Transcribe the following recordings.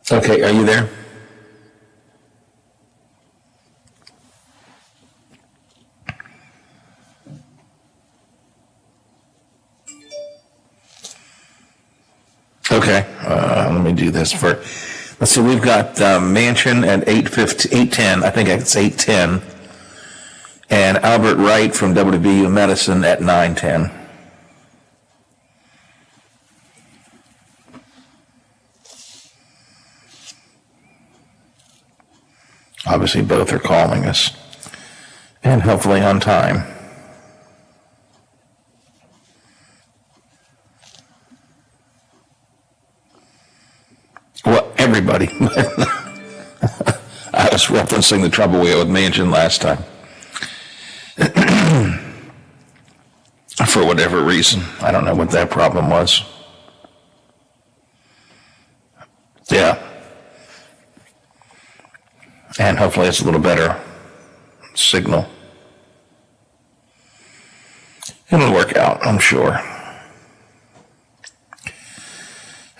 Okay, are you there? Okay, let me do this for. Let's see, we've got Mansion at 8:10. I think it's 8:10, and Albert Wright from WVU Medicine at 9:10. Obviously, both are calling us, and hopefully on time. Well, everybody. I was referencing the trouble we had with Mansion last time. For whatever reason. I don't know what that problem was. Yeah. And hopefully it's a little better signal. It'll work out, I'm sure.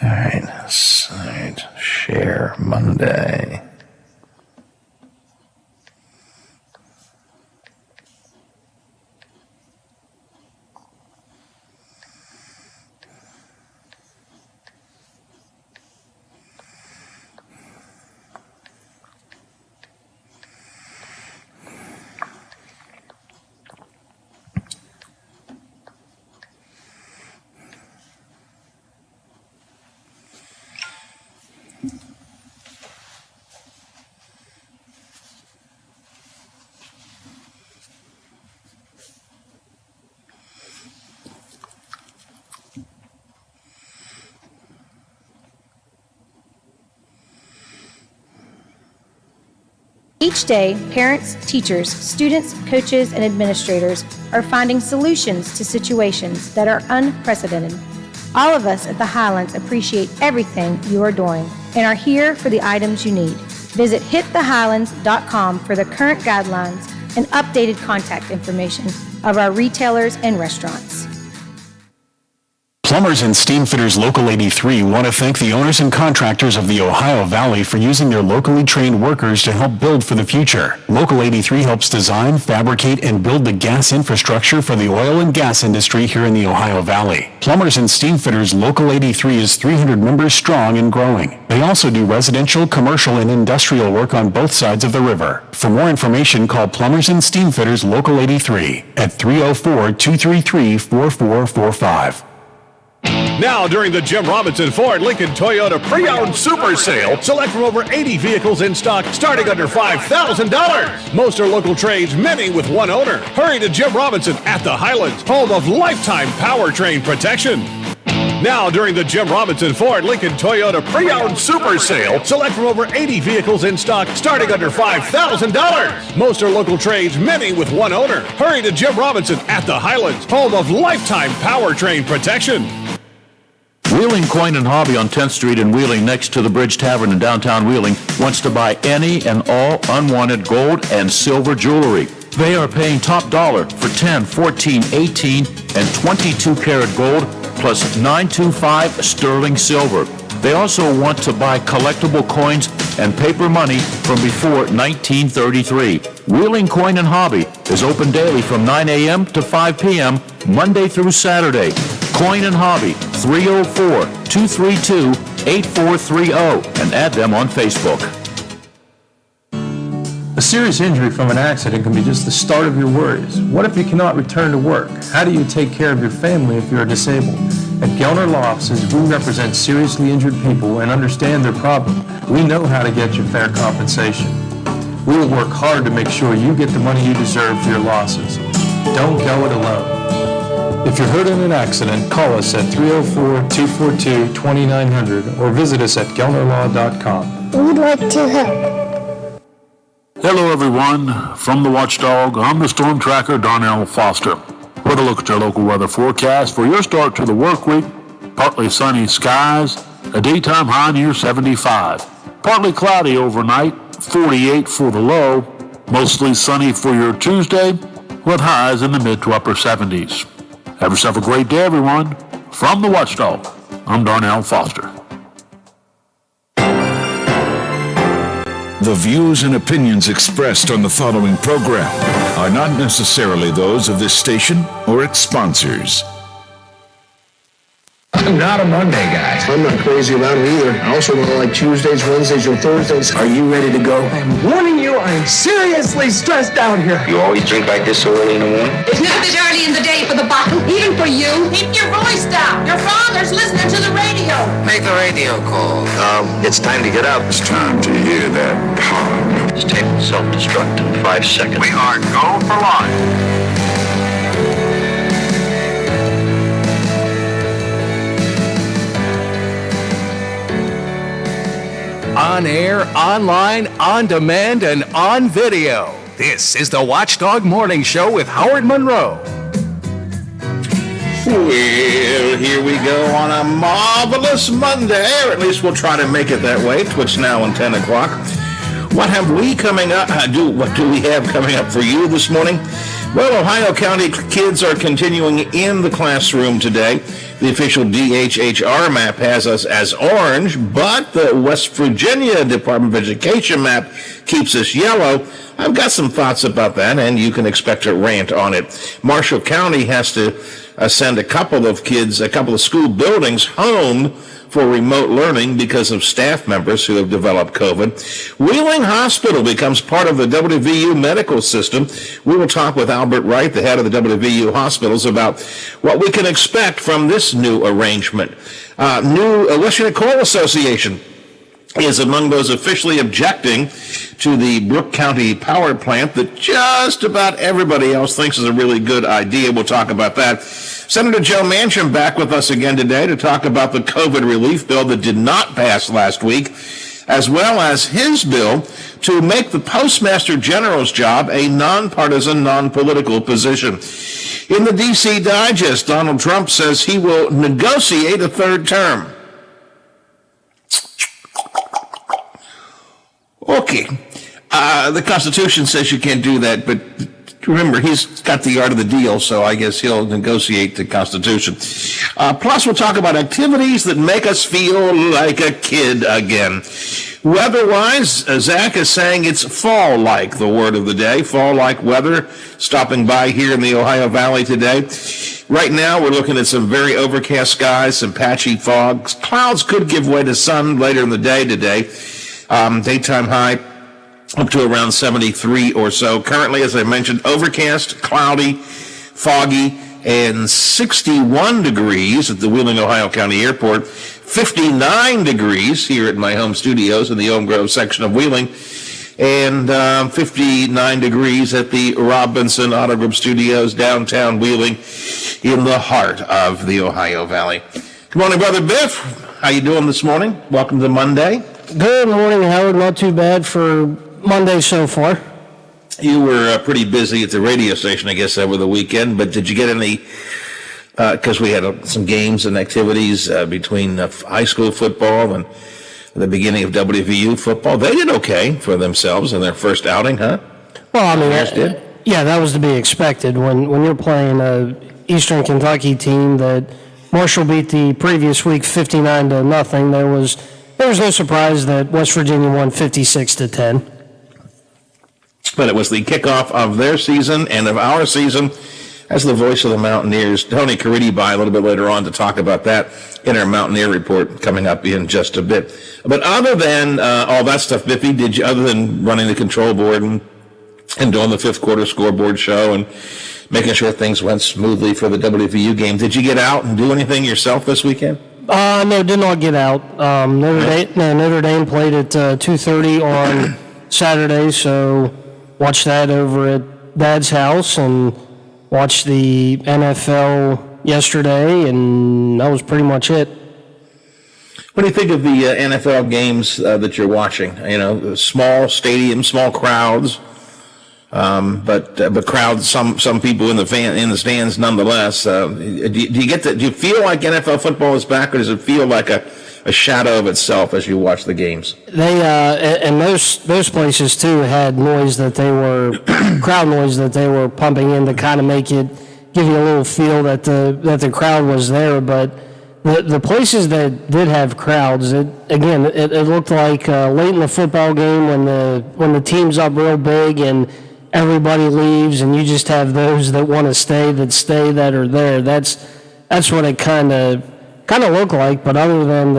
All right, site share Monday. Each day, parents, teachers, students, coaches, and administrators are finding solutions to situations that are unprecedented. All of us at the Highlands appreciate everything you are doing and are here for the items you need. Visit hitthehighlands.com for the current guidelines and updated contact information of our retailers and restaurants. Plumbers and Steam Fitters Local 83 want to thank the owners and contractors of the Ohio Valley for using their locally trained workers to help build for the future. Local 83 helps design, fabricate, and build the gas infrastructure for the oil and gas industry here in the Ohio Valley. Plumbers and Steam Fitters Local 83 is 300 members strong and growing. They also do residential, commercial, and industrial work on both sides of the river. For more information, call Plumbers and Steam Fitters Local 83 at 304-233-4445. Now, during the Jim Robinson Ford Lincoln Toyota Pre-Owned Super Sale, select from over 80 vehicles in stock starting under $5,000. Most are local trades, many with one owner. Hurry to Jim Robinson at the Highlands, home of lifetime powertrain protection. Now, during the Jim Robinson Ford Lincoln Toyota Pre-Owned Super Sale, select from over 80 vehicles in stock starting under $5,000. Most are local trades, many with one owner. Hurry to Jim Robinson at the Highlands, home of lifetime powertrain protection. Wheeling Coin and Hobby on 10th Street in Wheeling, next to the Bridge Tavern in downtown Wheeling, wants to buy any and all unwanted gold and silver jewelry. They are paying top dollar for 10, 14, 18, and 22 karat gold plus 925 sterling silver. They also want to buy collectible coins and paper money from before 1933. Wheeling Coin and Hobby is open daily from 9 a.m. to 5 p.m. Monday through Saturday. Coin and Hobby, 304-232-8430, and add them on Facebook. A serious injury from an accident can be just the start of your worries. What if you cannot return to work? How do you take care of your family if you're disabled? At Gelner Law Offices, we represent seriously injured people and understand their problem. We know how to get you fair compensation. We will work hard to make sure you get the money you deserve for your losses. Don't go it alone. If you're hurt in an accident, call us at 304-242-2900 or visit us at gelnerlaw.com. We'd like to help. Hello everyone, from the Watchdog, I'm the storm tracker Darnell Foster. With a look at your local weather forecast for your start to the work week. Partly sunny skies, a daytime high near 75. Partly cloudy overnight, 48 for the low. Mostly sunny for your Tuesday, with highs in the mid to upper 70s. Have yourself a great day everyone. From the Watchdog, I'm Darnell Foster. The views and opinions expressed on the following program are not necessarily those of this station or its sponsors. I'm not a Monday guy. I'm not crazy about it either. I also don't like Tuesdays, Wednesdays, or Thursdays. Are you ready to go? I'm warning you, I'm seriously stressed out here. You always drink like this so early in the morning? It's not a bit early in the day for the bottle, even for you. Keep your voice down. Your father's listening to the radio. Make the radio call. It's time to get up. It's time to hear that pop. This tape will self-destruct in 5 seconds. We are go for live. On air, online, on demand, and on video. This is the Watchdog Morning Show with Howard Monroe. Well, here we go on a marvelous Monday, or at least we'll try to make it that way. Twitch now on 10 o'clock. What have we coming up? What do we have coming up for you this morning? Well, Ohio County kids are continuing in the classroom today. The official DHHR map has us as orange, but the West Virginia Department of Education map keeps us yellow. I've got some thoughts about that, and you can expect a rant on it. Marshall County has to send a couple of school buildings home for remote learning because of staff members who have developed COVID. Wheeling Hospital becomes part of the WVU medical system. We will talk with Albert Wright, the head of the WVU hospitals, about what we can expect from this new arrangement. Western Coal Association is among those officially objecting to the Brooke County power plant that just about everybody else thinks is a really good idea. We'll talk about that. Senator Joe Manchin back with us again today to talk about the COVID relief bill that did not pass last week, as well as his bill to make the Postmaster General's job a nonpartisan, non-political position. In the D.C. Digest, Donald Trump says he will negotiate a third term. Okay. The Constitution says you can't do that, but remember, he's got the art of the deal, so I guess he'll negotiate the Constitution. Plus, we'll talk about activities that make us feel like a kid again. Weather-wise, Zach is saying it's fall-like, the word of the day. Fall-like weather, stopping by here in the Ohio Valley today. Right now, we're looking at some very overcast skies, some patchy fogs. Clouds could give way to sun later in the day today. Daytime high up to around 73 or so. Currently, as I mentioned, overcast, cloudy, foggy, and 61 degrees at the Wheeling, Ohio County Airport, 59 degrees here at my home studios in the Elm Grove section of Wheeling, and 59 degrees at the Robinson Auto Group Studios, downtown Wheeling, in the heart of the Ohio Valley. Good morning, Brother Biff. How you doing this morning? Welcome to Monday. Good morning, Howard. Not too bad for Monday so far. You were pretty busy at the radio station, I guess, over the weekend, but did you get any, because we had some games and activities between high school football and the beginning of WVU football. They did okay for themselves in their first outing, huh? Well, I mean, yeah, that was to be expected. When you're playing a Eastern Kentucky team that Marshall beat the previous week 59-0, there was no surprise that West Virginia won 56-10. But it was the kickoff of their season and of our season. As the voice of the Mountaineers, Tony Caridi by a little bit later on to talk about that in our Mountaineer report coming up in just a bit. But other than all that stuff, Biffy, other than running the control board and doing the fifth quarter scoreboard show and making sure things went smoothly for the WVU game, did you get out and do anything yourself this weekend? No, did not get out. Notre Dame played at 2:30 on Saturday, so watched that over at Dad's house and watched the NFL yesterday, and that was pretty much it. What do you think of the NFL games that you're watching? You know, small stadiums, small crowds, but crowds. Some people in the stands nonetheless. Do you feel like NFL football is back, or does it feel like a shadow of itself as you watch the games? They and those places too had noise that they were crowd noise that they were pumping in to kind of give you a little feel that the crowd was there, but the places that did have crowds, it looked like late in the football game when the team's up real big and everybody leaves, and you just have those that want to stay that are there. That's what it kind of looked like. But other than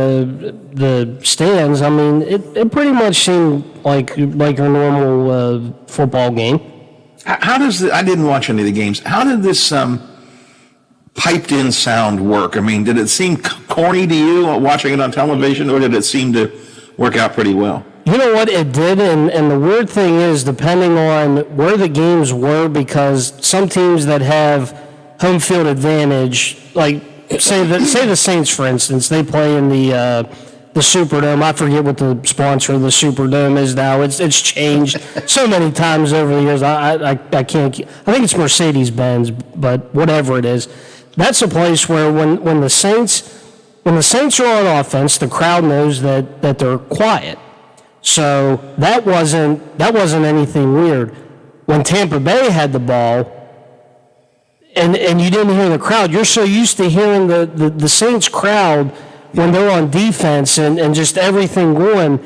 the stands, I mean, it pretty much seemed like a normal football game. How does I didn't watch any of the games. How did this piped in sound work? I mean, did it seem corny to you watching it on television, or did it seem to work out pretty well? You know what, it did, and the weird thing is, depending on where the games were, because some teams that have home field advantage, like say the Saints, for instance, they play in the Superdome. I forget what the sponsor of the Superdome is now. It's changed so many times over the years. I can't. I think it's Mercedes-Benz, but whatever it is, that's a place where when the Saints are on offense, the crowd knows that they're quiet. So that wasn't anything weird. When Tampa Bay had the ball, and you didn't hear the crowd, you're so used to hearing the Saints crowd when they're on defense and just everything going,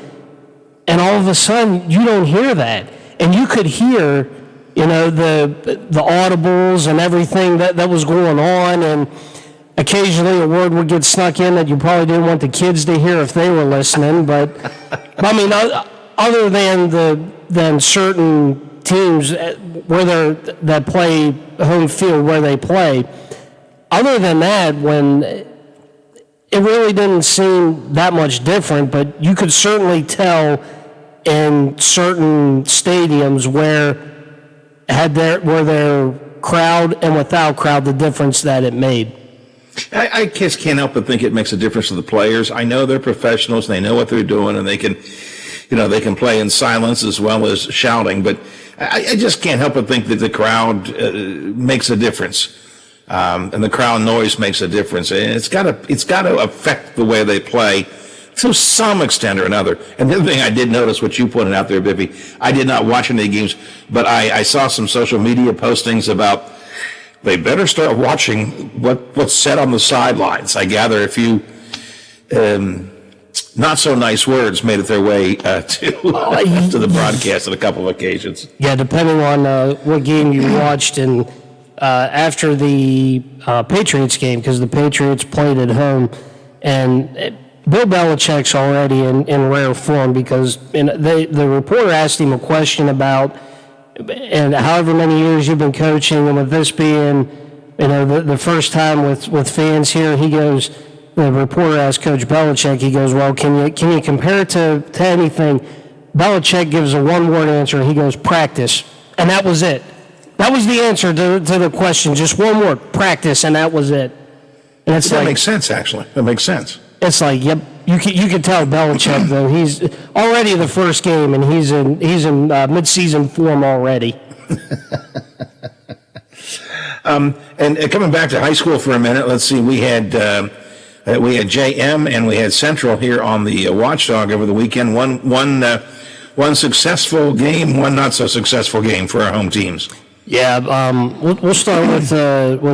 and all of a sudden you don't hear that, and you could hear, the audibles and everything that was going on, and occasionally a word would get snuck in that you probably didn't want the kids to hear if they were listening. But I mean, other than certain teams that play home field where they play, other than that, when it really didn't seem that much different. But you could certainly tell in certain stadiums where their crowd and without crowd, the difference that it made. I just can't help but think it makes a difference to the players. I know they're professionals, and they know what they're doing, and they can play in silence as well as shouting. But I just can't help but think that the crowd makes a difference, and the crowd noise makes a difference. And it's got to affect the way they play to some extent or another. And the other thing I did notice, what you pointed out there, Bippy, I did not watch any games, but I saw some social media postings about they better start watching what's said on the sidelines. I gather a few not so nice words made it their way to the broadcast on a couple of occasions. Yeah, depending on what game you watched, and after the Patriots game, because the Patriots played at home, and Bill Belichick's already in rare form, because the reporter asked him a question about, and however many years you've been coaching, and with this being, the first time with fans here, he goes, the reporter asked Coach Belichick, he goes, well, can you compare it to anything? Belichick gives a one-word answer. He goes, practice. And that was it. That was the answer to the question. Just one word, practice, and that was it. And it's that makes sense, actually. That makes sense. It's like, yep, you can tell Belichick, though, he's already the first game, and he's in mid-season form already. And coming back to high school for a minute, let's see, we had JM and we had Central here on the Watchdog over the weekend. One successful game, one not so successful game for our home teams. Yeah, we'll start with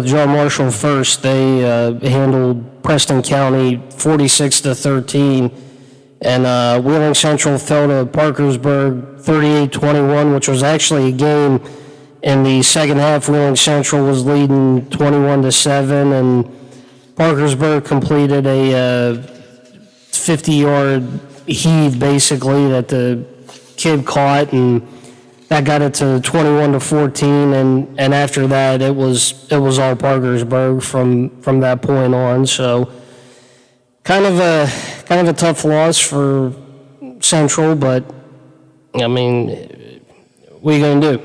John Marshall first. They handled Preston County 46-13, and Wheeling Central fell to Parkersburg 38-21, which was actually a game in the second half. Wheeling Central was leading 21-7, and Parkersburg completed a 50-yard heave, basically, that the kid caught, and that got it to 21-14, and after that, it was all Parkersburg from that point on. So, kind of a tough loss for Central, but I mean, what are you gonna do?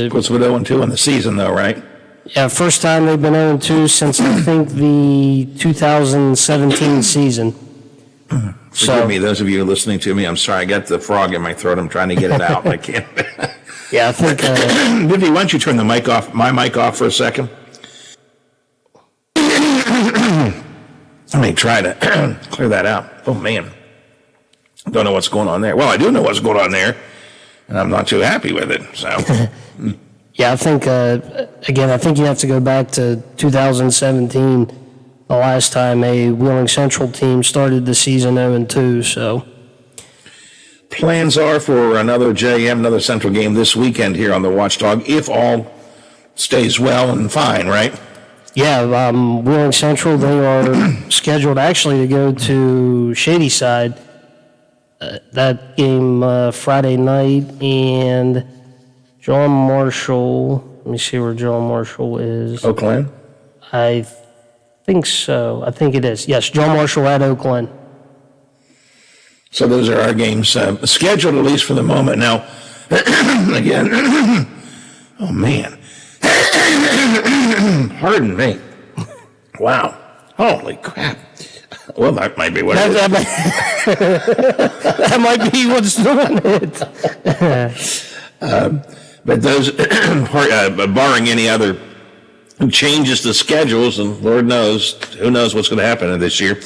Puts with 0-2 in the season, though, right? Yeah, first time they've been 0-2 since I think the 2017 season. Forgive me, those of you listening to me. I'm sorry, I got the frog in my throat. I'm trying to get it out. I can't. Yeah, I think. Vivi, why don't you turn the mic off? My mic off for a second. Let me try to clear that out. Oh man, don't know what's going on there. Well, I do know what's going on there, and I'm not too happy with it. So. Yeah, I think again, I think you have to go back to 2017. the last time a Wheeling Central team started the season 0-2. So Plans are for another JM, another Central game this weekend here on the Watchdog, if all stays well and fine, right? yeah, Wheeling Central, they are scheduled actually to go to Shadyside. That game Friday night, and John Marshall. Let me see where John Marshall is. Oakland? I think so. I think it is. Yes, John Marshall at Oakland. So those are our games scheduled, at least for the moment. Now, again, oh man, pardon me. Wow, holy crap. Well, that might be what it is. That might be what's doing it. But those, barring any other changes to schedules, and Lord knows, who knows what's going to happen this year.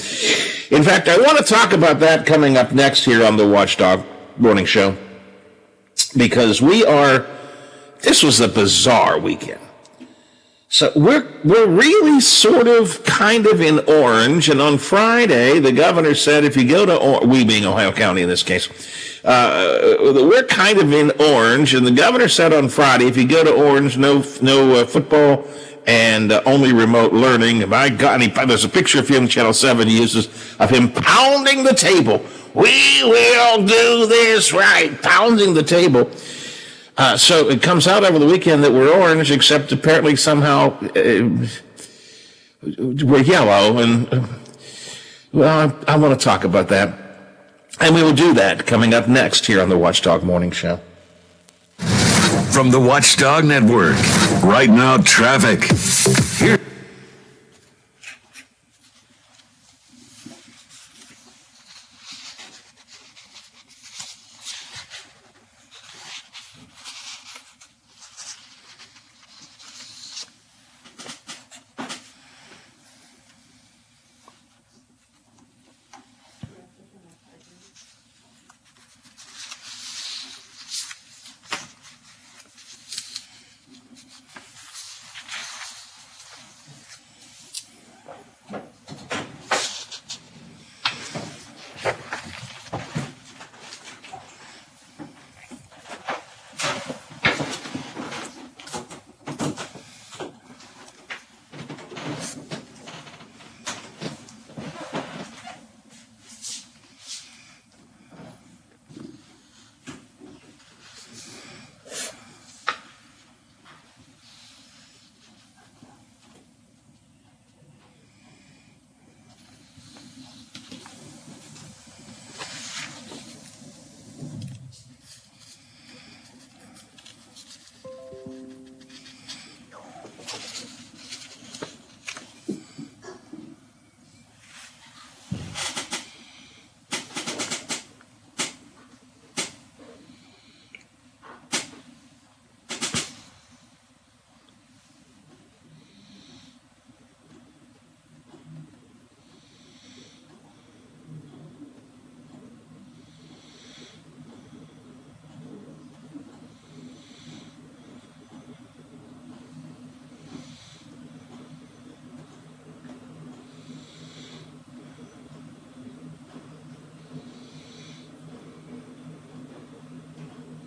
In fact, I want to talk about that coming up next here on the Watchdog Morning Show, because this was a bizarre weekend. So we're really sort of kind of in orange, and on Friday, the governor said if you go to, we being Ohio County in this case, we're kind of in orange, and the governor said on Friday, if you go to orange, no football and only remote learning. My God, there's a picture of him, Channel 7 uses, of him pounding the table. We will do this right, pounding the table. So it comes out over the weekend that we're orange, except apparently somehow we're yellow. And, well, I want to talk about that. And we will do that coming up next here on the Watchdog Morning Show. From the Watchdog Network, right now, traffic. Here.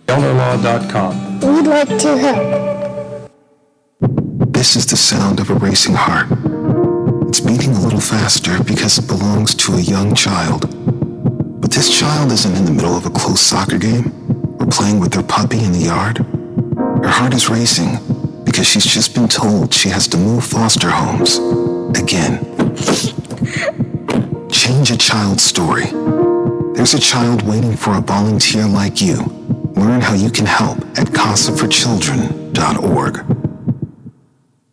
GelnerLaw.com. We'd like to help. This is the sound of a racing heart. It's beating a little faster because it belongs to a young child. But this child isn't in the middle of a close soccer game or playing with their puppy in the yard. Her heart is racing because she's just been told she has to move foster homes again. Change a child's story. There's a child waiting for a volunteer like you. Learn how you can help at casaforchildren.org.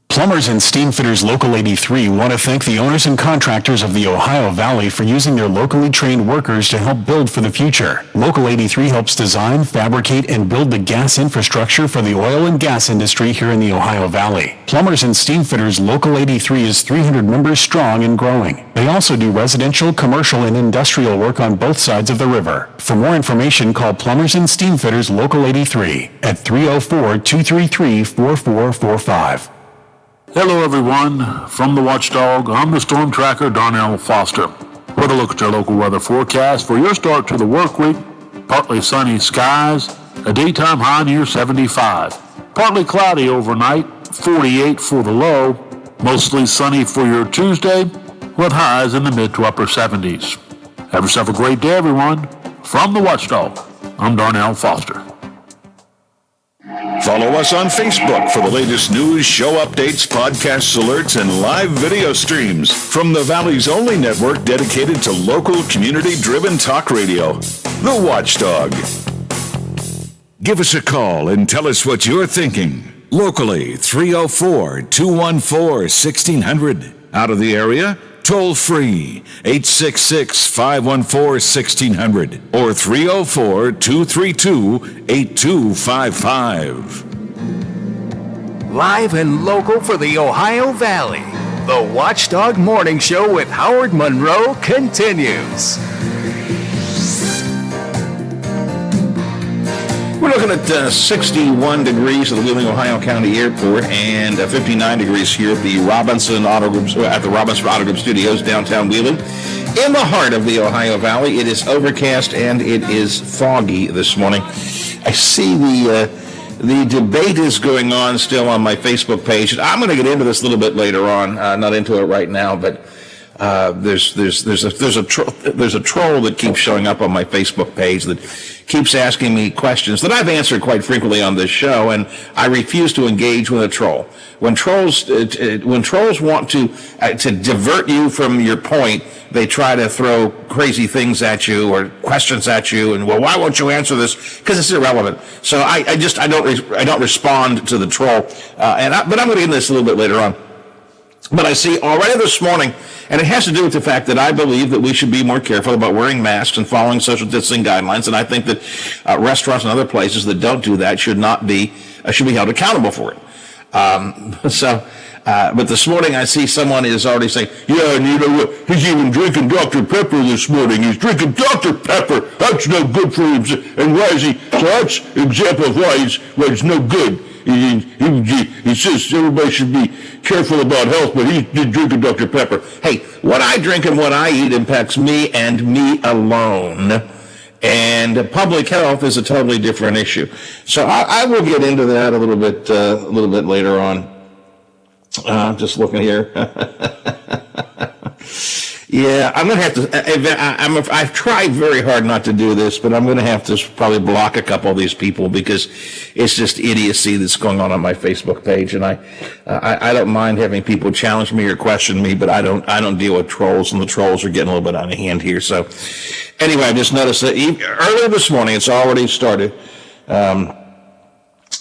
Plumbers and Steam Fitters Local 83 want to thank the owners and contractors of the Ohio Valley for using their locally trained workers to help build for the future. Local 83 helps design, fabricate, and build the gas infrastructure for the oil and gas industry here in the Ohio Valley. Plumbers and Steam Fitters Local 83 is 300 members strong and growing. They also do residential, commercial, and industrial work on both sides of the river. For more information, call Plumbers and Steam Fitters Local 83 at 304-233-4445. Hello, everyone. From the Watchdog, I'm the Storm Tracker, Darnell Foster. With a look at your local weather forecast for your start to the work week. Partly sunny skies, a daytime high near 75. Partly cloudy overnight, 48 for the low. Mostly sunny for your Tuesday, with highs in the mid to upper 70s. Have yourself a great day, everyone. From the Watchdog, I'm Darnell Foster. Follow us on Facebook for the latest news, show updates, podcasts, alerts, and live video streams from the Valley's only network dedicated to local, community-driven talk radio, The Watchdog. Give us a call and tell us what you're thinking. Locally, 304-214-1600. Out of the area, toll-free, 866-514-1600 or 304-232-8255. Live and local for the Ohio Valley, the Watchdog Morning Show with Howard Monroe continues. We're looking at 61 degrees at the Wheeling, Ohio County Airport and 59 degrees here at the Robinson Auto Group Studios, downtown Wheeling. In the heart of the Ohio Valley, it is overcast and it is foggy this morning. I see the debate is going on still on my Facebook page. I'm going to get into this a little bit later on. Not into it right now, but there's a troll that keeps showing up on my Facebook page that keeps asking me questions that I've answered quite frequently on this show, and I refuse to engage with a troll. When trolls want to divert you from your point, they try to throw crazy things at you or questions at you, and well, why won't you answer this? Because it's irrelevant. So I don't respond to the troll. But I'm going to get into this a little bit later on. But I see already this morning, and it has to do with the fact that I believe that we should be more careful about wearing masks and following social distancing guidelines, and I think that restaurants and other places that don't do that should be held accountable for it. But this morning I see someone is already saying, yeah, and you know what, he's even drinking Dr. Pepper this morning. He's drinking Dr. Pepper. That's no good for him. And why is he? So that's an example of why it's no good. He says everybody should be careful about health, but he's drinking Dr. Pepper. Hey, what I drink and what I eat impacts me and me alone. And public health is a totally different issue. So I will get into that a little bit later on. Just looking here. Yeah, I'm going to have to, I've tried very hard not to do this, but I'm going to have to probably block a couple of these people because it's just idiocy that's going on my Facebook page. And I don't mind having people challenge me or question me, but I don't deal with trolls, and the trolls are getting a little bit out of hand here. So anyway, I just noticed that earlier this morning, it's already started.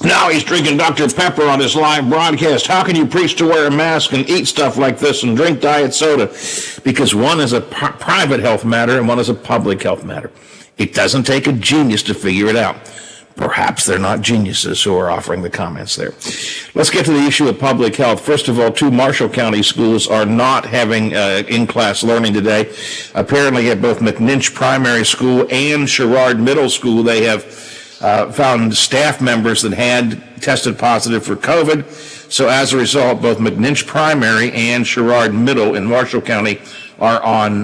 Now he's drinking Dr. Pepper on his live broadcast. How can you preach to wear a mask and eat stuff like this and drink diet soda? Because one is a private health matter and one is a public health matter. It doesn't take a genius to figure it out. Perhaps they're not geniuses who are offering the comments there. Let's get to the issue of public health. First of all, 2 Marshall County schools are not having in-class learning today. Apparently at both McNinch Primary School and Sherrard Middle School, they have found staff members that had tested positive for COVID. So as a result, both McNinch Primary and Sherrard Middle in Marshall County are on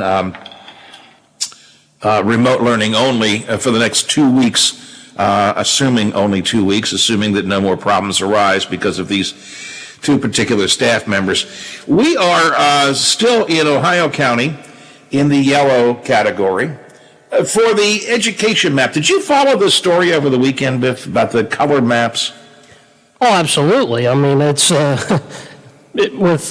remote learning only for the next 2 weeks, assuming only 2 weeks, assuming that no more problems arise because of these 2 particular staff members. We are still in Ohio County in the yellow category. For the education map, did you follow the story over the weekend, Biff, about the color maps? Oh, absolutely. I mean, it's with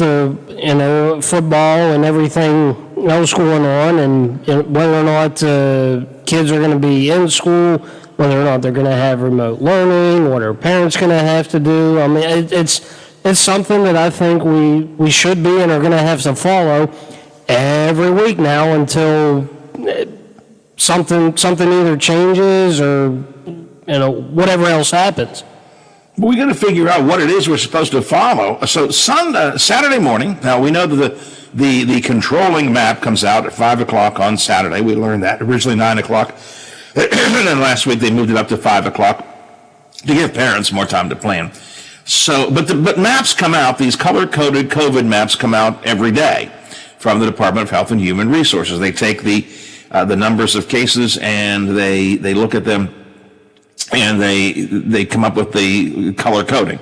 football and everything else going on, and whether or not kids are going to be in school, whether or not they're going to have remote learning, what are parents going to have to do. I mean, it's something that I think we should be and are going to have to follow every week now until something either changes or whatever else happens. We got to figure out what it is we're supposed to follow. So Saturday morning. Now we know that the controlling map comes out at 5:00 on Saturday. We learned that originally 9:00, and then last week they moved it up to 5:00 to give parents more time to plan. So, but maps come out, these color-coded COVID maps come out every day from the Department of Health and Human Resources. They take the numbers of cases and they look at them and they come up with the color coding.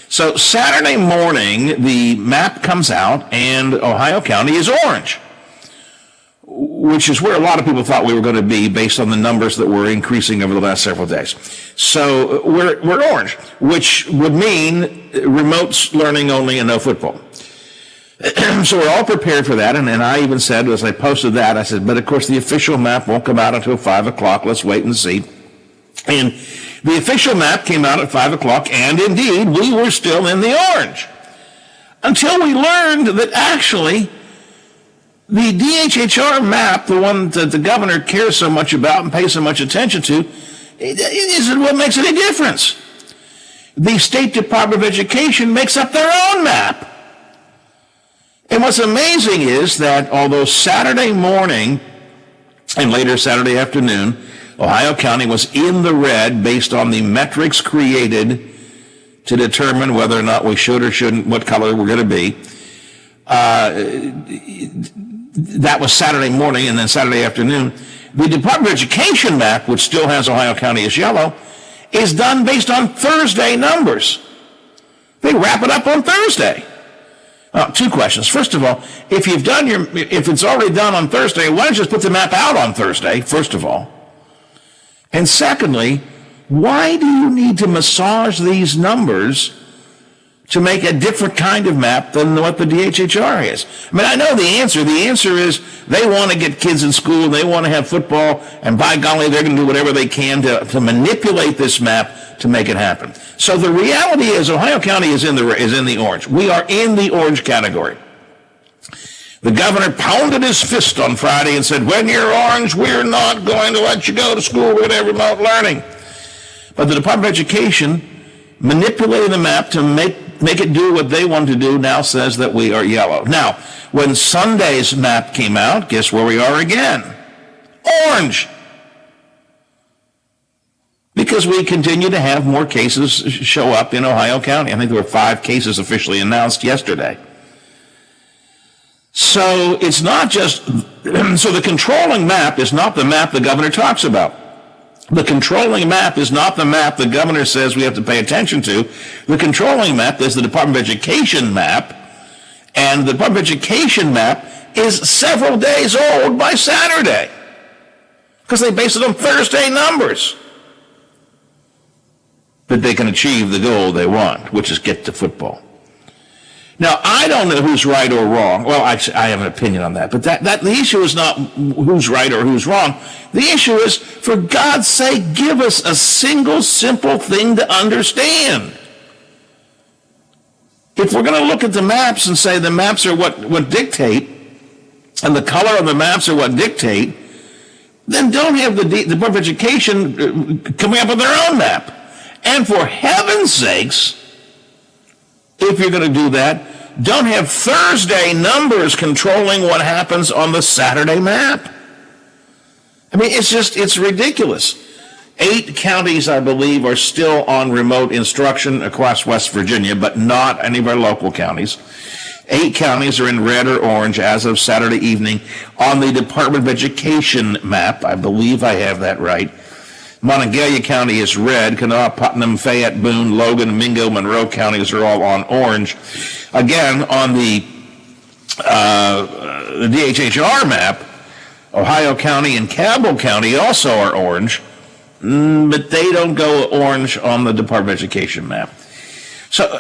So Saturday morning, the map comes out and Ohio County is orange, which is where a lot of people thought we were going to be based on the numbers that were increasing over the last several days. So we're orange, which would mean remote learning only and no football. So we're all prepared for that, and I even said, as I posted that, I said, but of course the official map won't come out until 5 o'clock. Let's wait and see. And the official map came out at 5 o'clock, and indeed, we were still in the orange. Until we learned that actually the DHHR map, the one that the governor cares so much about and pays so much attention to, isn't what makes any difference. The State Department of Education makes up their own map. And what's amazing is that although Saturday morning and later Saturday afternoon, Ohio County was in the red based on the metrics created to determine whether or not we should or shouldn't, what color we're going to be. That was Saturday morning, and then Saturday afternoon. The Department of Education map, which still has Ohio County as yellow, is done based on Thursday numbers. They wrap it up on Thursday. Two questions. First of all, if it's already done on Thursday, why don't you just put the map out on Thursday, first of all? And secondly, why do you need to massage these numbers to make a different kind of map than what the DHHR is? I mean, I know the answer. The answer is they want to get kids in school, they want to have football, and by golly, they're going to do whatever they can to manipulate this map to make it happen. So the reality is Ohio County is in the orange. We are in the orange category. The governor pounded his fist on Friday and said, when you're orange, we're not going to let you go to school. We're going to have remote learning. But the Department of Education, manipulating the map to make it do what they want to do, now says that we are yellow. Now, when Sunday's map came out, guess where we are again? Orange. Because we continue to have more cases show up in Ohio County. I think there were 5 cases officially announced yesterday. So it's not just, so the controlling map is not the map the governor talks about. The controlling map is not the map the governor says we have to pay attention to. The controlling map is the Department of Education map, and the Department of Education map is several days old by Saturday because they base it on Thursday numbers. That they can achieve the goal they want, which is get to football. Now, I don't know who's right or wrong. Well, I have an opinion on that. But the issue is not who's right or who's wrong. The issue is, for God's sake, give us a single, simple thing to understand. If we're going to look at the maps and say the maps are what dictate, and the color of the maps are what dictate, then don't have the Department of Education coming up with their own map. And for heaven's sakes, if you're going to do that, don't have Thursday numbers controlling what happens on the Saturday map. I mean, it's ridiculous. 8 counties, I believe, are still on remote instruction across West Virginia, but not any of our local counties. 8 counties are in red or orange as of Saturday evening on the Department of Education map. I believe I have that right. Monongalia County is red. Kanawha, Putnam, Fayette, Boone, Logan, Mingo, Monroe counties are all on orange. Again, on the DHHR map, Ohio County and Cabell County also are orange, but they don't go orange on the Department of Education map. So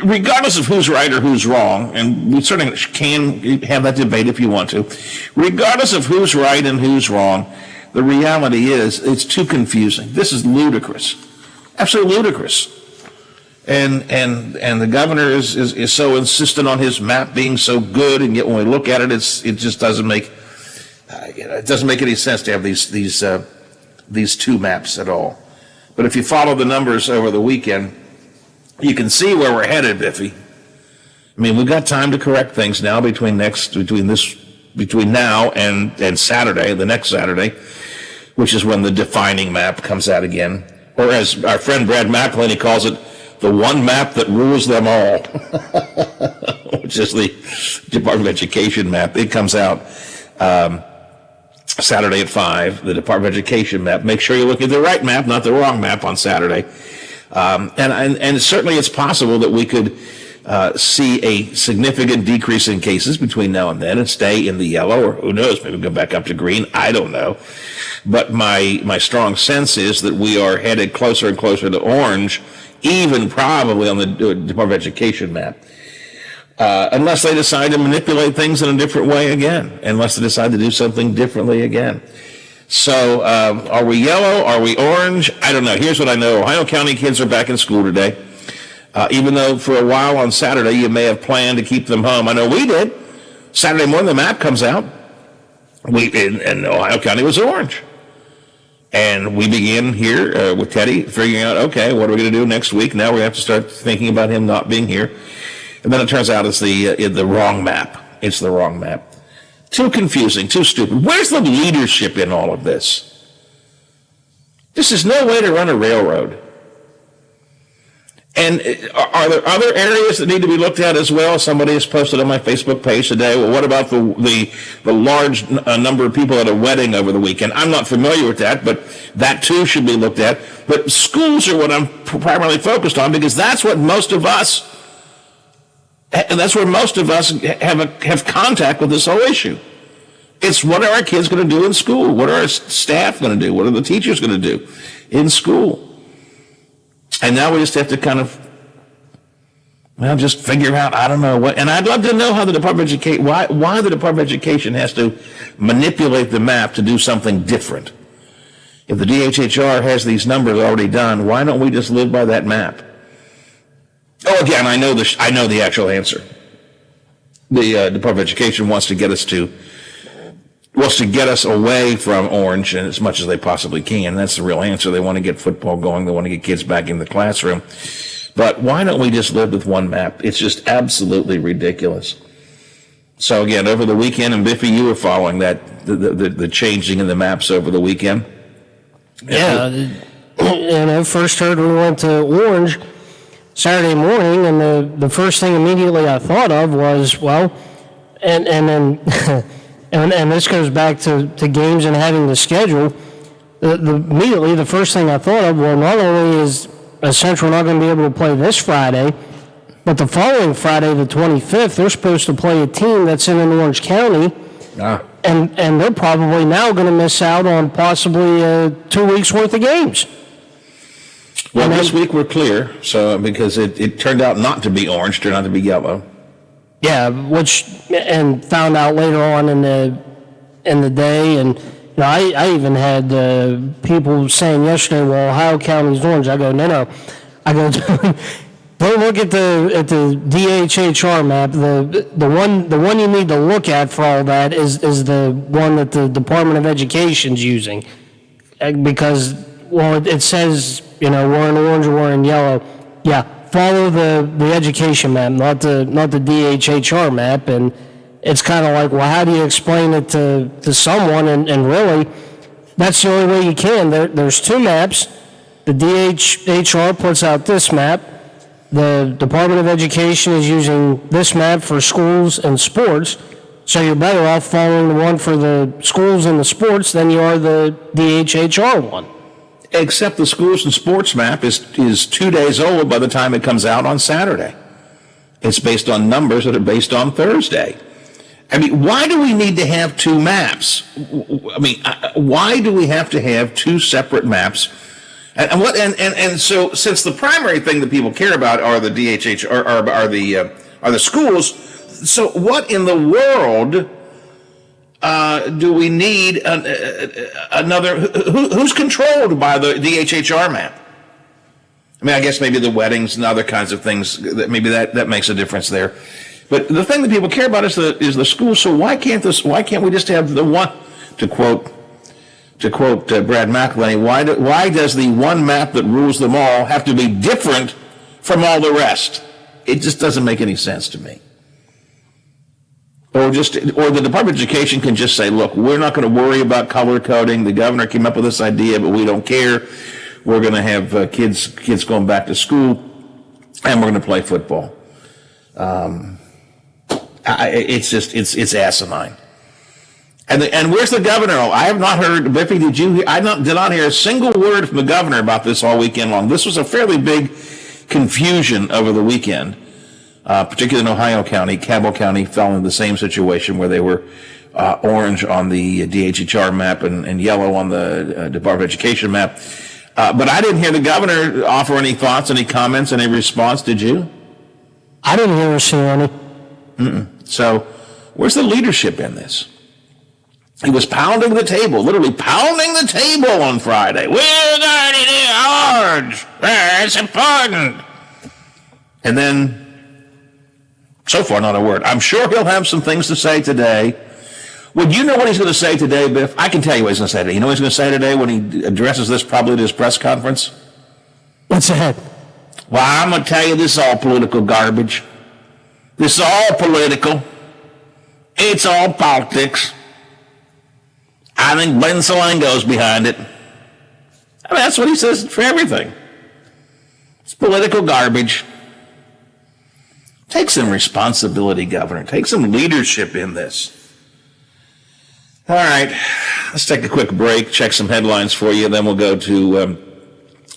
regardless of who's right or who's wrong, and we certainly can have that debate if you want to, regardless of who's right and who's wrong, the reality is it's too confusing. This is ludicrous, absolutely ludicrous. And the governor is so insistent on his map being so good, and yet when we look at it, it just doesn't make it doesn't make any sense to have these 2 maps at all. But if you follow the numbers over the weekend, you can see where we're headed, Biffy. I mean, we've got time to correct things now between now and Saturday, the next Saturday, which is when the defining map comes out again. Or as our friend Brad McElhaney calls it, the one map that rules them all, which is the Department of Education map. It comes out Saturday at 5, the Department of Education map. Make sure you look at the right map, not the wrong map on Saturday. And certainly it's possible that we could see a significant decrease in cases between now and then and stay in the yellow, or who knows, maybe go back up to green. I don't know. But my strong sense is that we are headed closer and closer to orange, even probably on the Department of Education map. Unless they decide to manipulate things in a different way again, unless they decide to do something differently again. So are we yellow? Are we orange? I don't know. Here's what I know. Ohio County kids are back in school today. Even though for a while on Saturday you may have planned to keep them home. I know we did. Saturday morning the map comes out. And Ohio County was orange. And we begin here with Teddy figuring out, okay, what are we going to do next week? Now we have to start thinking about him not being here. And then it turns out it's the wrong map. It's the wrong map. Too confusing, too stupid. Where's the leadership in all of this? This is no way to run a railroad. And are there other areas that need to be looked at as well? Somebody has posted on my Facebook page today, well, what about the large number of people at a wedding over the weekend? I'm not familiar with that, but that too should be looked at. But schools are what I'm primarily focused on, because that's what most of us, and that's where most of us have contact with this whole issue. It's what are our kids going to do in school? What are our staff going to do? What are the teachers going to do in school? And now we just have to kind of, just figure out, I don't know what. And I'd love to know how the Department of Education, why the Department of Education has to manipulate the map to do something different. If the DHHR has these numbers already done, why don't we just live by that map? Oh, again, I know the actual answer. The Department of Education wants to get us away from orange and as much as they possibly can. That's the real answer. They want to get football going. They want to get kids back in the classroom. But why don't we just live with one map? It's just absolutely ridiculous. So again, over the weekend, and Biffy, you were following that, the changing in the maps over the weekend. Yeah. First heard we went to orange Saturday morning, and the first thing immediately I thought of was, well, and then... And this goes back to games and having the schedule. Immediately, the first thing I thought of, well, not only is Central not going to be able to play this Friday, but the following Friday, the 25th, they're supposed to play a team that's in Orange County, and they're probably now going to miss out on possibly 2 weeks' worth of games. Well, this week we're clear, so because it turned out not to be orange, turned out to be yellow. Yeah, and found out later on in the day, and I even had people saying yesterday, well, Ohio County's orange. I go, no. I go, don't look at the DHHR map. The one you need to look at for all that is the one that the Department of Education's using, because it says we're in orange or we're in yellow. Yeah. Follow the education map, not the DHHR map, and it's kind of like, well, how do you explain it to someone? And really, that's the only way you can. There's two maps. The DHHR puts out this map. The Department of Education is using this map for schools and sports. So you're better off following the one for the schools and the sports than you are the DHHR one. Except the schools and sports map is 2 days old by the time it comes out on Saturday. It's based on numbers that are based on Thursday. I mean, why do we need to have two maps? I mean, why do we have to have two separate maps? And so, since the primary thing that people care about are the DHH are the schools, so what in the world do we need another? Who's controlled by the DHHR map? I mean, I guess maybe the weddings and other kinds of things. Maybe that makes a difference there. But the thing that people care about is the school. So why can't we just have the one? To quote Brad McElhenney, why does the one map that rules them all have to be different from all the rest? It just doesn't make any sense to me. Or the Department of Education can just say, look, we're not going to worry about color coding. The governor came up with this idea, but we don't care. We're going to have kids going back to school and we're going to play football. It's asinine. And where's the governor? I have not heard, Biffy, did you hear? I did not hear a single word from the governor about this all weekend long. This was a fairly big confusion over the weekend, particularly in Ohio County. Cabell County fell into the same situation where they were orange on the DHHR map and yellow on the Department of Education map. But I didn't hear the governor offer any thoughts, any comments, any response. Did you? I didn't hear or see any. So where's the leadership in this? He was pounding the table, literally pounding the table on Friday. We're going to do orange. It's important. And then, so far, not a word. I'm sure he'll have some things to say today. Would you know what he's going to say today, Biff? I can tell you what he's going to say today. You know what he's going to say today when he addresses this probably at his press conference? What's ahead? Well, I'm going to tell you, this is all political garbage. This is all political. It's all politics. I think Ben Salango's behind it. I mean, that's what he says for everything. It's political garbage. Take some responsibility, Governor. Take some leadership in this. All right, let's take a quick break, check some headlines for you, then we'll go to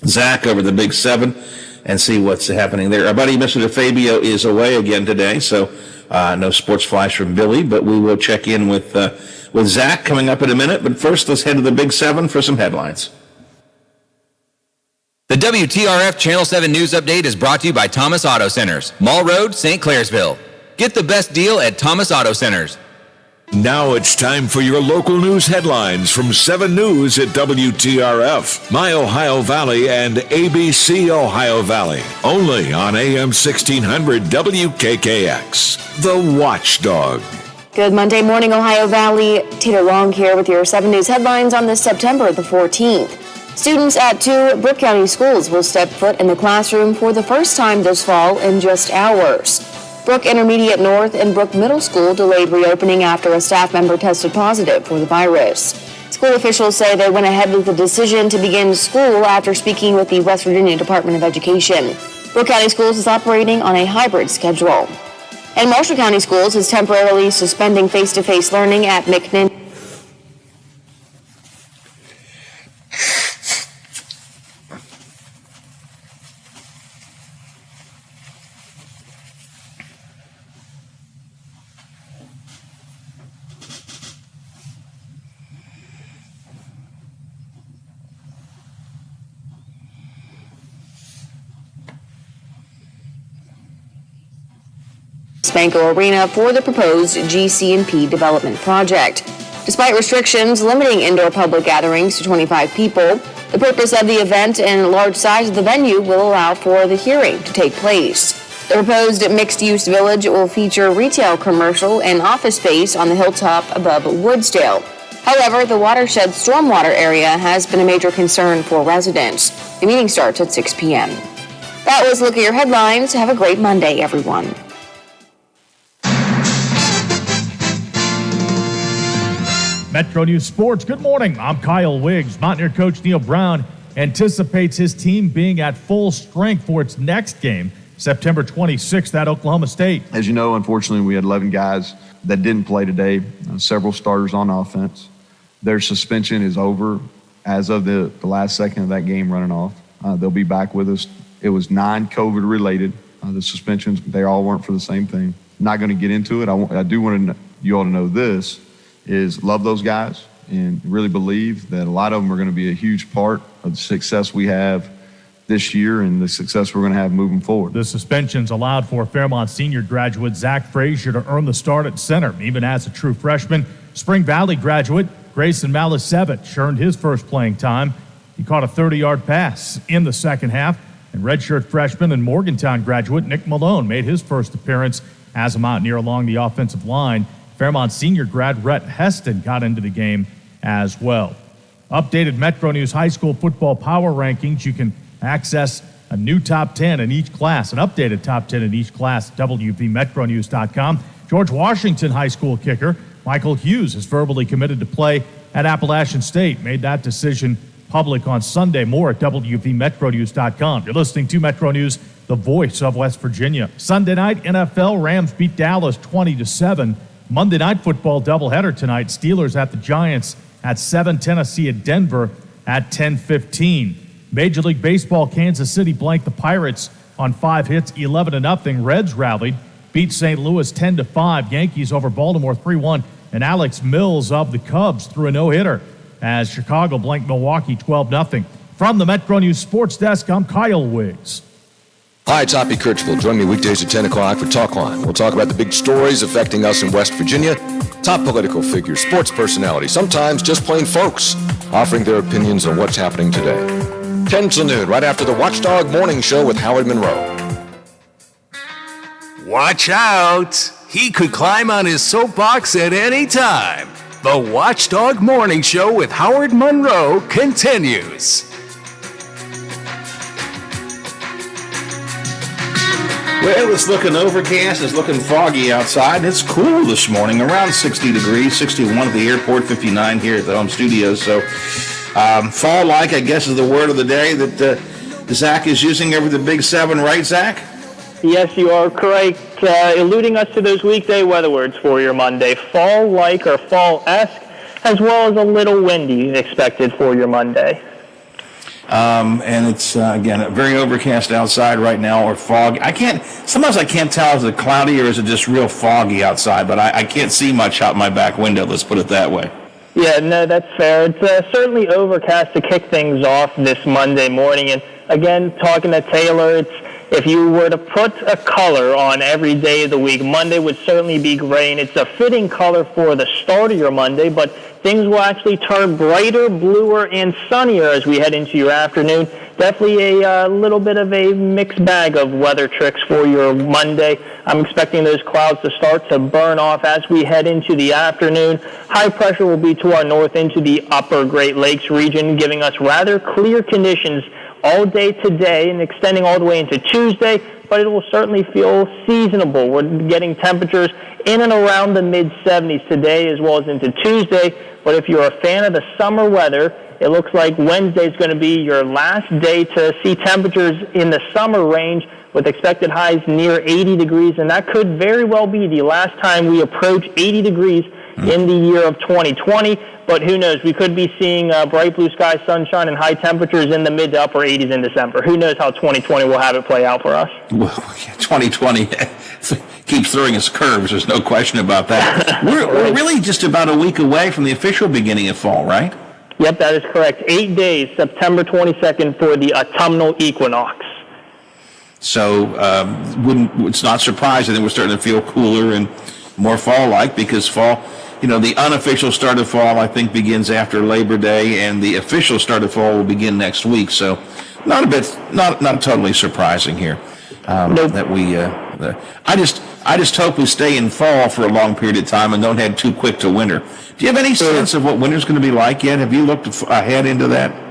Zach over the Big 7 and see what's happening there. Our buddy, Mr. DeFabio, is away again today, so no sports flash from Billy, but we will check in with Zach coming up in a minute. But first, let's head to the Big 7 for some headlines. The WTRF Channel 7 News Update is brought to you by Thomas Auto Centers, Mall Road, St. Clairsville. Get the best deal at Thomas Auto Centers. Now it's time for your local news headlines from 7 News at WTRF, My Ohio Valley, and ABC Ohio Valley. Only on AM 1600 WKKX. The Watchdog. Good Monday morning, Ohio Valley. Taylor Long here with your 7 News headlines on this September the 14th. Students at 2 Brooke County schools will step foot in the classroom for the first time this fall in just hours. Brooke Intermediate North and Brooke Middle School delayed reopening after a staff member tested positive for the virus. School officials say they went ahead with the decision to begin school after speaking with the West Virginia Department of Education. Brooke County Schools is operating on a hybrid schedule. And Marshall County Schools is temporarily suspending face-to-face learning at McNin. Spanko Arena for the proposed GC&P development project. Despite restrictions limiting indoor public gatherings to 25 people, the purpose of the event and large size of the venue will allow for the hearing to take place. The proposed mixed-use village will feature retail, commercial, and office space on the hilltop above Woodsdale. However, the watershed stormwater area has been a major concern for residents. The meeting starts at 6 p.m. That was a look at your headlines. Have a great Monday, everyone. Metro News Sports, good morning. I'm Kyle Wiggs. Mountaineer coach Neil Brown anticipates his team being at full strength for its next game, September 26th at Oklahoma State. As you know, unfortunately, we had 11 guys that didn't play today, several starters on offense. Their suspension is over as of the last second of that game running off. They'll be back with us. It was non-COVID related. The suspensions, they all weren't for the same thing. Not going to get into it. I do want you all to know this. Is love those guys and really believe that a lot of them are going to be a huge part of the success we have this year and the success we're going to have moving forward. The suspensions allowed for Fairmont senior graduate Zach Frazier to earn the start at center, even as a true freshman. Spring Valley graduate Grayson Malasevich earned his first playing time. He caught a 30-yard pass in the second half, and redshirt freshman and Morgantown graduate Nick Malone made his first appearance as a Mountaineer along the offensive line. Fairmont senior grad Rhett Heston got into the game as well. Updated Metro News high school football power rankings. You can access a new top 10 in each class, an updated top 10 in each class at WVMetroNews.com. George Washington High School kicker Michael Hughes is verbally committed to play at Appalachian State. Made that decision public on Sunday. More at WVMetroNews.com. You're listening to Metro News, the voice of West Virginia. Sunday night, NFL, Rams beat Dallas 20-7. Monday night football doubleheader tonight. Steelers at the Giants at 7, Tennessee at Denver at 10:15. Major League Baseball, Kansas City blanked the Pirates on 5 hits, 11-0. Reds rallied, beat St. Louis 10-5. Yankees over Baltimore 3-1. And Alex Mills of the Cubs threw a no-hitter as Chicago blanked Milwaukee 12-0. From the Metro News Sports Desk, I'm Kyle Wiggs. Hi, it's Hoppy Kirchville. Join me weekdays at 10 o'clock for Talk Line. We'll talk about the big stories affecting us in West Virginia, top political figures, sports personalities, sometimes just plain folks, offering their opinions on what's happening today. 10 till noon, right after the Watchdog Morning Show with Howard Monroe. Watch out! He could climb on his soapbox at any time. The Watchdog Morning Show with Howard Monroe continues. Well, it's looking overcast. It's looking foggy outside. It's cool this morning, around 60 degrees, 61 at the airport, 59 here at the home studio. So fall-like, I guess, is the word of the day that Zach is using over the Big 7, right, Zach? Yes, you are correct. Alluding us to those weekday weather words for your Monday. Fall-like or fall-esque, as well as a little windy expected for your Monday. And it's, again, very overcast outside right now, or fog. Sometimes I can't tell if it's cloudy or is it just real foggy outside, but I can't see much out my back window, let's put it that way. Yeah, no, that's fair. It's certainly overcast to kick things off this Monday morning. And again, talking to Taylor, if you were to put a color on every day of the week, Monday would certainly be gray, and it's a fitting color for the start of your Monday, but things will actually turn brighter, bluer, and sunnier as we head into your afternoon. Definitely a little bit of a mixed bag of weather tricks for your Monday. I'm expecting those clouds to start to burn off as we head into the afternoon. High pressure will be to our north into the upper Great Lakes region, giving us rather clear conditions all day today and extending all the way into Tuesday, but it will certainly feel seasonable. We're getting temperatures in and around the mid-70s today as well as into Tuesday, but if you're a fan of the summer weather, it looks like Wednesday is going to be your last day to see temperatures in the summer range with expected highs near 80 degrees, and that could very well be the last time we approach 80 degrees in the year of 2020. But who knows? We could be seeing bright blue sky, sunshine, and high temperatures in the mid to upper 80s in December. Who knows how 2020 will have it play out for us? Well, 2020 keeps throwing us curves. There's no question about that. We're really just about a week away from the official beginning of fall, right? Yep, that is correct. 8 days, September 22nd for the autumnal equinox. So it's not surprising that we're starting to feel cooler and more fall-like, because fall, the unofficial start of fall, I think, begins after Labor Day, and the official start of fall will begin next week. So not totally surprising here. Nope. That we, I just hope we stay in fall for a long period of time and don't head too quick to winter. Do you have any sense of what winter's going to be like yet? Have you looked ahead into that?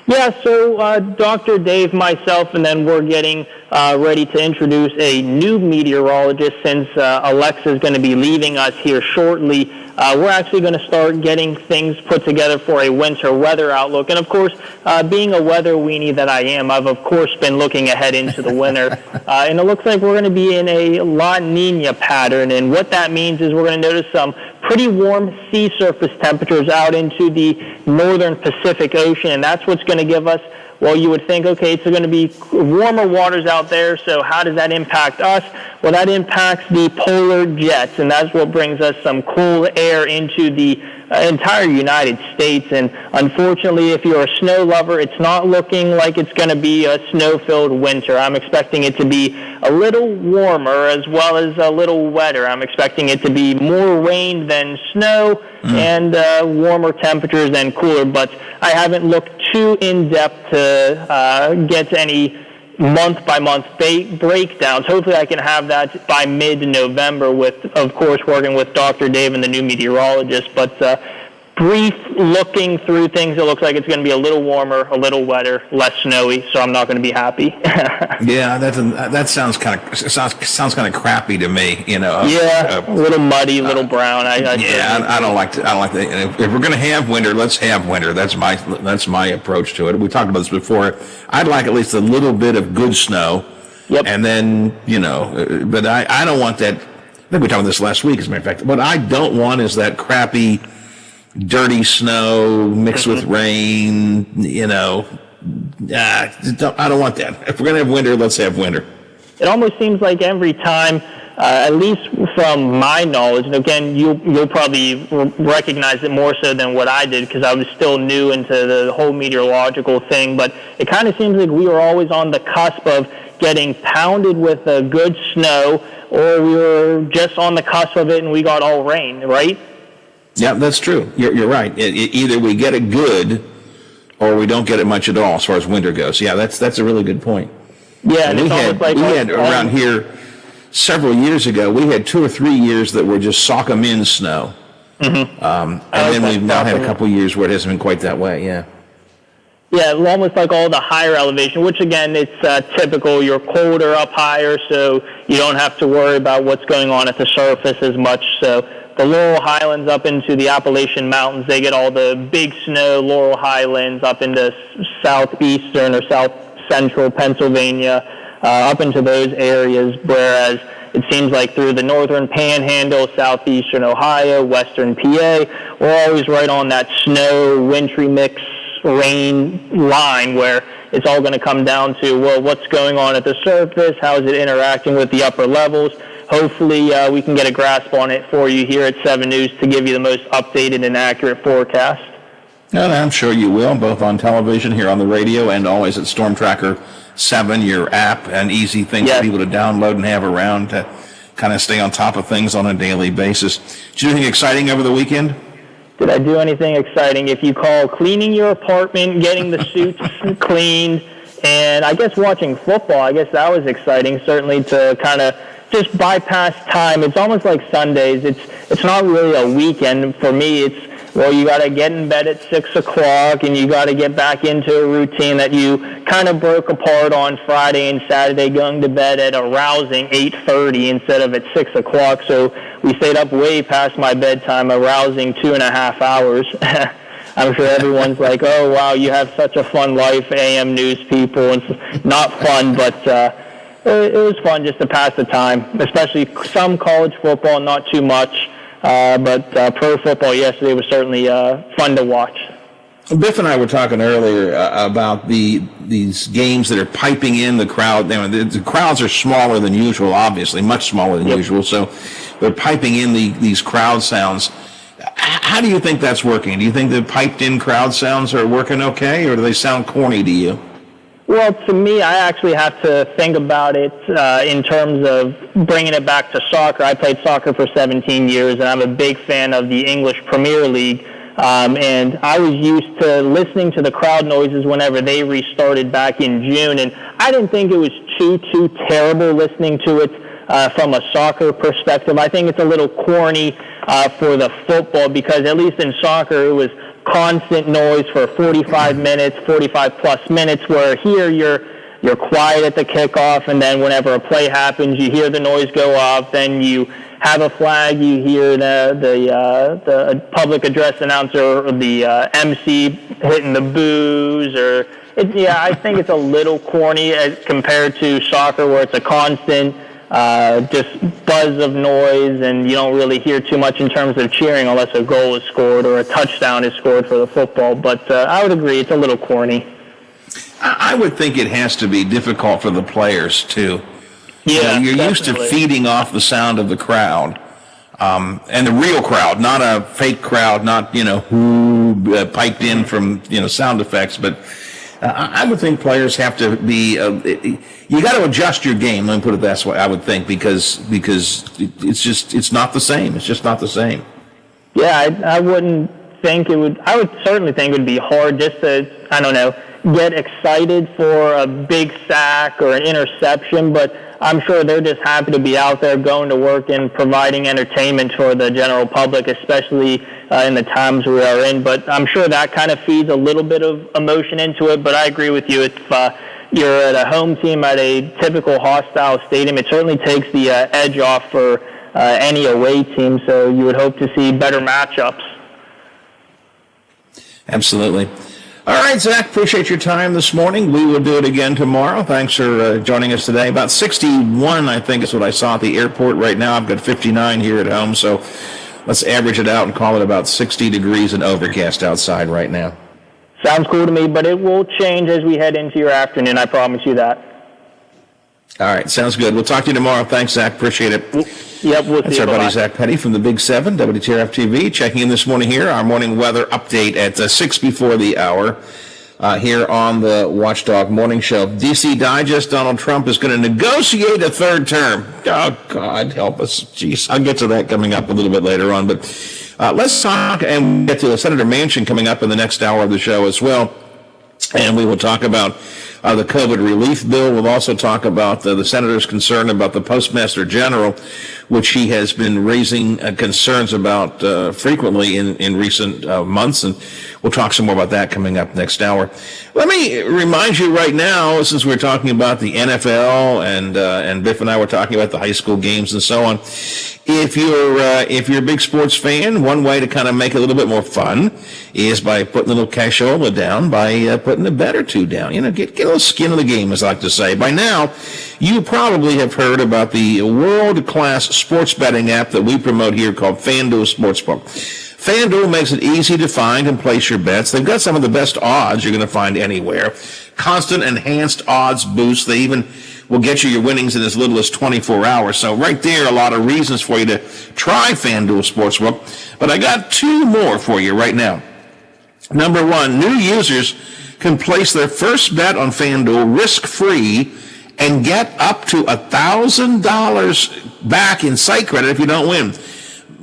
Yeah, so Dr. Dave, myself, and then we're getting ready to introduce a new meteorologist since Alexa is going to be leaving us here shortly. We're actually going to start getting things put together for a winter weather outlook. And, of course, being a weather weenie that I am, I've, of course, been looking ahead into the winter. And it looks like we're going to be in a La Nina pattern. And what that means is we're going to notice some pretty warm sea surface temperatures out into the northern Pacific Ocean. And that's what's going to give us, well, you would think, okay, it's going to be warmer waters out there, so how does that impact us? Well, that impacts the polar jets, and that's what brings us some cool air into the entire United States. And unfortunately, if you're a snow lover, it's not looking like it's going to be a snow-filled winter. I'm expecting it to be a little warmer as well as a little wetter. I'm expecting it to be more rain than snow and warmer temperatures than cooler. But I haven't looked too in-depth to get any month-by-month breakdowns. Hopefully I can have that by mid-November with, of course, working with Dr. Dave and the new meteorologist. But brief looking through things, it looks like it's going to be a little warmer, a little wetter, less snowy, so I'm not going to be happy. Yeah, that sounds kind of crappy to me. Yeah, a little muddy, a little brown. I don't like that. If we're going to have winter, let's have winter. That's my approach to it. We talked about this before. I'd like at least a little bit of good snow. Yep. And then, but I don't want that. I think we talked about this last week, as a matter of fact. What I don't want is that crappy, dirty snow mixed with rain. I don't want that. If we're going to have winter, let's have winter. It almost seems like every time, at least from my knowledge, and again, you'll probably recognize it more so than what I did because I was still new into the whole meteorological thing, but it kind of seems like we were always on the cusp of getting pounded with a good snow, or we were just on the cusp of it and we got all rain, right? Yeah, that's true. You're right. Either we get it good or we don't get it much at all as far as winter goes. Yeah, that's a really good point. Yeah, and we had around here several years ago, we had 2 or 3 years that were just sock 'em in snow. Mm-hmm. And then we've now had a couple of years where it hasn't been quite that way, yeah. Yeah, almost like all the higher elevation, which again, it's typical. You're colder up higher, so you don't have to worry about what's going on at the surface as much. So the Laurel Highlands up into the Appalachian Mountains, they get all the big snow. Laurel Highlands up into southeastern or south central Pennsylvania, up into those areas, whereas it seems like through the northern panhandle, southeastern Ohio, western PA, we're always right on that snow, wintry mix, rain line where it's all going to come down to, well, what's going on at the surface? How is it interacting with the upper levels? Hopefully we can get a grasp on it for you here at 7 News to give you the most updated and accurate forecast. And I'm sure you will, both on television, here on the radio, and always at Storm Tracker 7, your app, an easy thing for people to download and have around to kind of stay on top of things on a daily basis. Did you do anything exciting over the weekend? Did I do anything exciting? If you call cleaning your apartment, getting the suits cleaned, and I guess watching football, I guess that was exciting, certainly to kind of just bypass time. It's almost like Sundays. It's not really a weekend for me. It's, well, you got to get in bed at 6 o'clock, and you got to get back into a routine that you kind of broke apart on Friday and Saturday, going to bed at a rousing 8:30 instead of at 6 o'clock. So we stayed up way past my bedtime, a rousing 2.5 hours. I'm sure everyone's like, oh, wow, you have such a fun life, AM news people. It's not fun, but it was fun just to pass the time, especially some college football, not too much. But pro football yesterday was certainly fun to watch. Biff and I were talking earlier about these games that are piping in the crowd. The crowds are smaller than usual, obviously, much smaller than usual. So they're piping in these crowd sounds. How do you think that's working? Do you think the piped-in crowd sounds are working okay, or do they sound corny to you? Well, to me, I actually have to think about it in terms of bringing it back to soccer. I played soccer for 17 years, and I'm a big fan of the English Premier League. And I was used to listening to the crowd noises whenever they restarted back in June. And I didn't think it was too terrible listening to it from a soccer perspective. I think it's a little corny for the football because at least in soccer it was constant noise for 45 minutes, 45 plus minutes, where here you're quiet at the kickoff, and then whenever a play happens, you hear the noise go off, then you have a flag, you hear the public address announcer or the MC hitting the boos, or I think it's a little corny as compared to soccer where it's a constant just buzz of noise, and you don't really hear too much in terms of cheering unless a goal is scored or a touchdown is scored for the football. But I would agree, it's a little corny. I would think it has to be difficult for the players, too. Yeah, you're definitely used to feeding off the sound of the crowd, and the real crowd, not a fake crowd, not, who piped in from, sound effects, but I would think players have to be. You got to adjust your game. Let me put it that way. I would think because it's not the same. It's just not the same. Yeah, I wouldn't think it would. I would certainly think it would be hard just to get excited for a big sack or an interception. But I'm sure they're just happy to be out there going to work and providing entertainment for the general public, especially in the times we are in. But I'm sure that kind of feeds a little bit of emotion into it. But I agree with you. If you're at a home team at a typical hostile stadium, it certainly takes the edge off for any away team. So you would hope to see better matchups. Absolutely. All right, Zach, appreciate your time this morning. We will do it again tomorrow. Thanks for joining us today. About 61, I think, is what I saw at the airport right now. I've got 59 here at home, so let's average it out and call it about 60 degrees and overcast outside right now. Sounds cool to me, but it will change as we head into your afternoon. I promise you that. All right, sounds good. We'll talk to you tomorrow. Thanks, Zach. Appreciate it. Yep, we'll see you. That's our buddy Bye-bye. Zach Petty from the Big 7, WTRF TV, checking in this morning here. Our morning weather update at 6 before the hour here on the Watchdog Morning Show. DC Digest, Donald Trump is going to negotiate a third term. Oh, God, help us. Jeez, I'll get to that coming up a little bit later on. But let's talk and get to Senator Manchin coming up in the next hour of the show as well. And we will talk about the COVID relief bill. We'll also talk about the senator's concern about the Postmaster General, which he has been raising concerns about frequently in recent months. And we'll talk some more about that coming up next hour. Let me remind you right now, since we're talking about the NFL and Biff and I were talking about the high school games and so on, if you're a big sports fan, one way to kind of make it a little bit more fun is by putting a little cashola down, by putting a bet or two down. You know, get a little skin in the game, as I like to say. By now, you probably have heard about the world-class sports betting app that we promote here called FanDuel Sportsbook. FanDuel makes it easy to find and place your bets. They've got some of the best odds you're going to find anywhere. Constant enhanced odds boosts. They even will get you your winnings in as little as 24 hours. So right there, a lot of reasons for you to try FanDuel Sportsbook. But I got two more for you right now. Number one, new users can place their first bet on FanDuel risk-free and get up to $1,000 back in site credit if you don't win.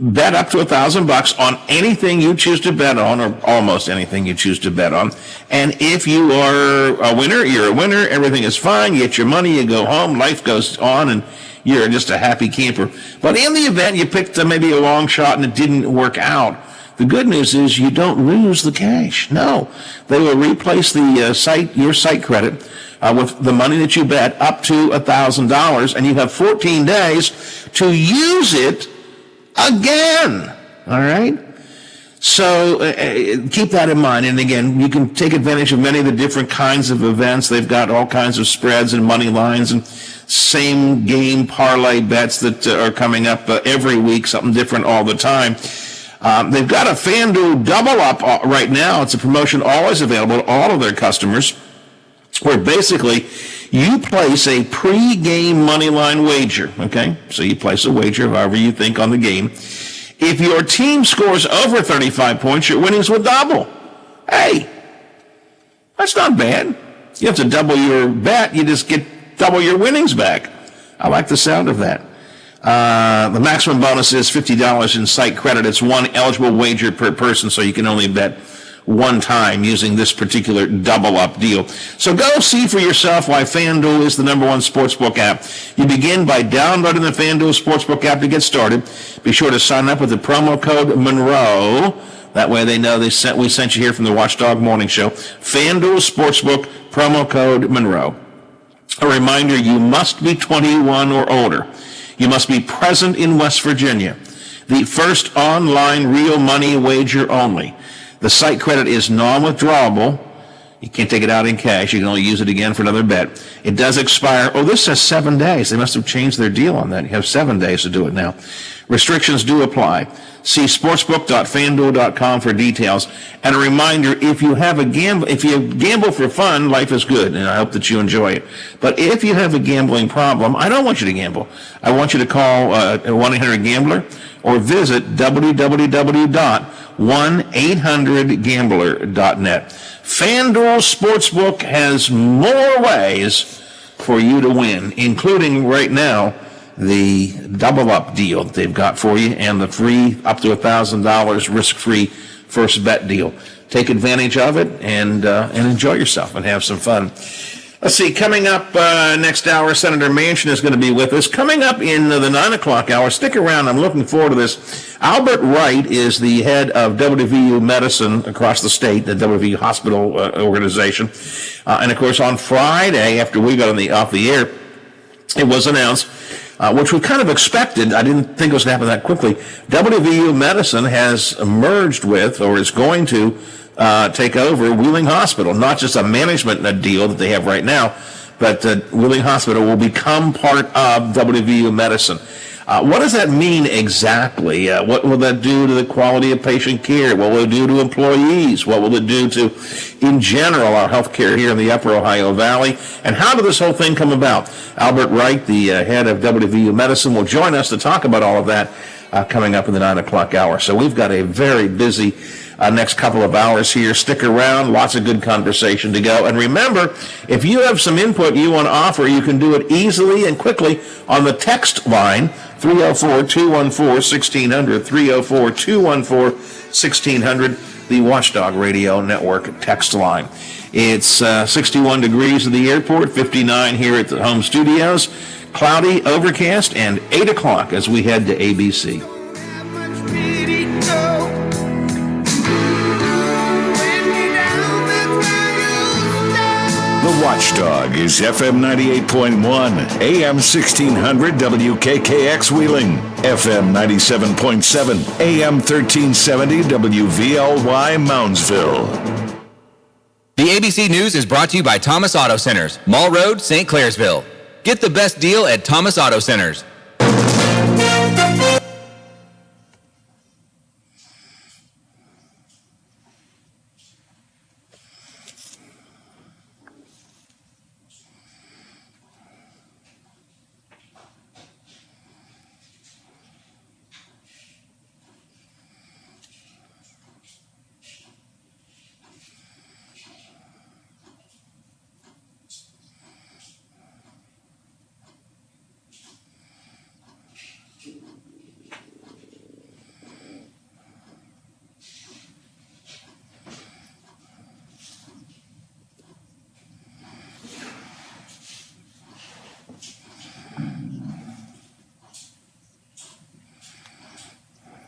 Bet up to $1,000 on anything you choose to bet on, or almost anything you choose to bet on. And if you are a winner, you're a winner. Everything is fine. You get your money, you go home, life goes on, and you're just a happy camper. But in the event you picked maybe a long shot and it didn't work out, the good news is you don't lose the cash. No, they will replace the your site credit with the money that you bet up to $1,000, and you have 14 days to use it again. All right? So keep that in mind. And again, you can take advantage of many of the different kinds of events. They've got all kinds of spreads and money lines and same game parlay bets that are coming up every week, something different all the time. They've got a FanDuel Double Up right now. It's a promotion always available to all of their customers, where basically you place a pre-game money line wager, okay? So you place a wager, however you think, on the game. If your team scores over 35 points, your winnings will double. Hey, that's not bad. You have to double your bet, you just get double your winnings back. I like the sound of that. The maximum bonus is $50 in site credit. It's one eligible wager per person, so you can only bet one time using this particular double-up deal. So go see for yourself why FanDuel is the #1 sportsbook app. You begin by downloading the FanDuel Sportsbook app to get started. Be sure to sign up with the promo code Monroe. That way they know we sent you here from the Watchdog Morning Show. FanDuel Sportsbook, promo code Monroe. A reminder, you must be 21 or older. You must be present in West Virginia. The first online real money wager only. The site credit is non-withdrawable. You can't take it out in cash. You can only use it again for another bet. It does expire. Oh, this says 7 days. They must have changed their deal on that. You have 7 days to do it now. Restrictions do apply. See sportsbook.fanduel.com for details. And a reminder, if you gamble for fun, life is good, and I hope that you enjoy it. But if you have a gambling problem, I don't want you to gamble. I want you to call 1-800-GAMBLER or visit www.1800gambler.net. FanDuel Sportsbook has more ways for you to win, including right now the double-up deal that they've got for you and the free up to $1,000 risk-free first bet deal. Take advantage of it and enjoy yourself and have some fun. Let's see, coming up next hour, Senator Manchin is going to be with us. Coming up in the 9 o'clock hour, stick around, I'm looking forward to this. Albert Wright is the head of WVU Medicine across the state, the WVU Hospital organization. And, of course, on Friday, after we got off the air, it was announced, which we kind of expected. I didn't think it was going to happen that quickly. WVU Medicine has merged with, or is going to, take over Wheeling Hospital. Not just a management deal that they have right now, but Wheeling Hospital will become part of WVU Medicine. What does that mean exactly? What will that do to the quality of patient care? What will it do to employees? What will it do to, in general, our health care here in the Upper Ohio Valley? And how did this whole thing come about? Albert Wright, the head of WVU Medicine, will join us to talk about all of that coming up in the 9 o'clock hour. So we've got a very busy next couple of hours here. Stick around. Lots of good conversation to go. And remember, if you have some input you want to offer, you can do it easily and quickly on the text line, 304-214-1600, 304-214-1600, the Watchdog Radio Network text line. It's 61 degrees at the airport, 59 here at the home studios, cloudy, overcast, and 8 o'clock as we head to ABC. The Watchdog is FM 98.1, AM 1600 WKKX Wheeling, FM 97.7, AM 1370 WVLY Moundsville. The ABC News is brought to you by Thomas Auto Centers, Mall Road, St. Clairsville. Get the best deal at Thomas Auto Centers.